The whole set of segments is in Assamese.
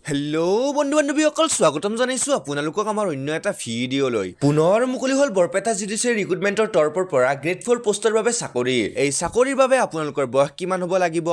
হেল্ল' বন্ধু-বান্ধৱীসকল, স্বাগতম জনাইছোঁ আপোনালোকক আমাৰ অন্য এটা ভিডিঅ'লৈ। পুনৰ মুকলি হ'ল বৰপেটা জুডিচিয়াৰী ৰিক্ৰুটমেণ্টৰ তৰফৰ পৰা গ্ৰেড 4 পোষ্টৰ বাবে চাকৰি। এই চাকৰিৰ বাবে আপোনালোকৰ বয়স কিমান হ'ব লাগিব,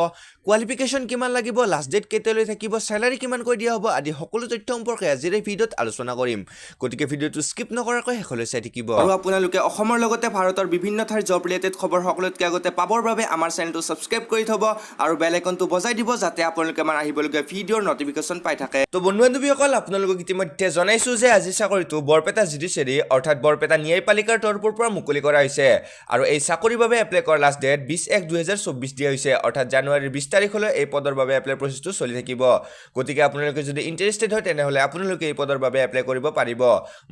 কোৱালিফিকেশ্যন কিমান লাগিব, লাষ্ট ডেট কেতিয়ালৈ থাকিব, চেলাৰী কিমানকৈ দিয়া হ'ব আদি সকলো তথ্য সম্পৰ্কে আজিৰ এই ভিডিঅ'ত আলোচনা কৰিম। গতিকে ভিডিঅ'টো স্কিপ নকৰাকৈ শেষলৈ চাই থাকিব। আৰু আপোনালোকে অসমৰ লগতে ভাৰতৰ বিভিন্ন ঠাইৰ জব ৰিলেটেড খবৰ সকলোতকৈ আগতে পাবৰ বাবে আমাৰ চেনেলটো ছাবস্ক্ৰাইব কৰি থ'ব আৰু বেল আইকনটো বজাই দিব যাতে আপোনালোকে আমাৰ আহিবলগীয়া ভিডিঅ'ৰ নটিফিকেশ্যন পাই থাকে। তো বন্ধু-বান্ধৱীসকল, আপোনালোকক ইতিমধ্যে জনাইছোঁ যে আজি চাকৰিটো বৰপেটা জুডিচিয়াৰী অৰ্থাৎ বৰপেটা ন্যায়পালিকাৰ তৰফৰ পৰা মুকলি কৰা হৈছে। আৰু এই চাকৰিৰ বাবে এপ্লাই কৰাৰ লাষ্ট ডেট 20/1/2024 দিয়া হৈছে, অৰ্থাৎ জানুৱাৰীৰ 20 তাৰিখলৈ এই পদৰ বাবে এপ্লাই প্ৰচেছটো চলি থাকিব। গতিকে আপোনালোকে যদি ইণ্টাৰেষ্টেড হয় তেনেহ'লে আপোনালোকে এই পদৰ বাবে এপ্লাই কৰিব পাৰিব।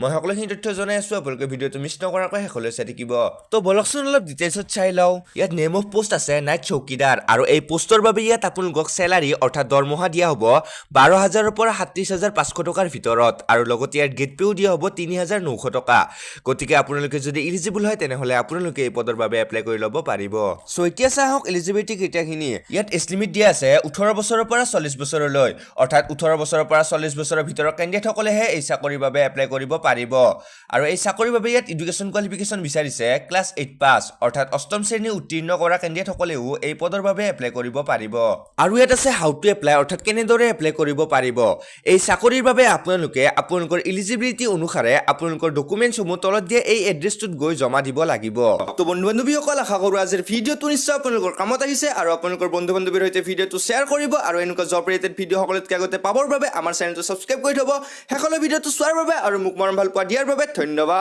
মই সকলোখিনি তথ্য জনাই আছোঁ, আপোনালোকে ভিডিঅ'টো মিছ নকৰাকৈ শেষলৈ চাই থাকিব। তো বলকচোন অলপ ডিটেইলছত চাই লওঁ। ইয়াত নেম অফ পোষ্ট আছে নাইট চৌকীদাৰ, আৰু এই পোষ্টৰ বাবে ইয়াত আপোনালোকক চেলাৰী অৰ্থাৎ দৰমহা দিয়া হ'ব 12,000 পৰা 37,500 টকাৰ ভিতৰত, আৰু লগতে ইয়াত গেট পেও দিয়া হ'ব 3,900 টকা। গতিকে আপোনালোকে যদি ইলিজিবল হয় তেনেহ'লে আপোনালোকে এই পদৰ বাবে এপ্লাই কৰি ল'ব পাৰিব। চ' এতিয়া চাওক এলিজিবিলিটি কেইটাখিনি। ইয়াত এজ লিমিট দিয়া আছে 18 বছৰৰ পৰা 40 বছৰলৈ, অৰ্থাৎ 18 বছৰৰ পৰা 40 বছৰৰ ভিতৰৰ কেণ্ডিডেটসকলেহে এই চাকৰিৰ বাবে এপ্লাই কৰিব পাৰিব। আৰু এই চাকৰিৰ বাবে ইয়াত এডুকেশ্যন কোৱালিফিকেশ্যন বিচাৰিছে ক্লাছ 8 পাছ, অৰ্থাৎ অষ্টম শ্ৰেণী উত্তীৰ্ণ কৰা কেণ্ডিডেটসকলেও এই পদৰ বাবে এপ্লাই কৰিব পাৰিব। আৰু ইয়াত আছে হাউ টু এপ্লাই, অৰ্থাৎ কেনেদৰে এপ্লাই কৰিব পাৰিব। এই চাকৰিৰ বাবে আপোনালোকে আপোনালোকৰ ইলিজিবিলিটি অনুসাৰে আপোনালোকৰ ডকুমেণ্টছসমূহ তলত দিয়া এই এড্ৰেছটোত গৈ জমা দিব লাগিব। তো বন্ধু-বান্ধৱীসকল, আশা কৰোঁ আজিৰ ভিডিঅ'টো নিশ্চয় আপোনালোকৰ কামত আহিছে আৰু আপোনালোকৰ বন্ধু-বান্ধৱীৰ সৈতে ভিডিঅ'টো শ্বেয়াৰ কৰিব, আৰু এনেকুৱা জব ৰিলেটেড ভিডিঅ' সকলোতকৈ আগতে পাবৰ বাবে আমাৰ চেনেলটো ছাবস্ক্ৰাইব কৰি থ'ব। শেষলৈ ভিডিঅ'টো চোৱাৰ বাবে আৰু মোক মৰম ভাল পোৱা দিয়াৰ বাবে ধন্যবাদ।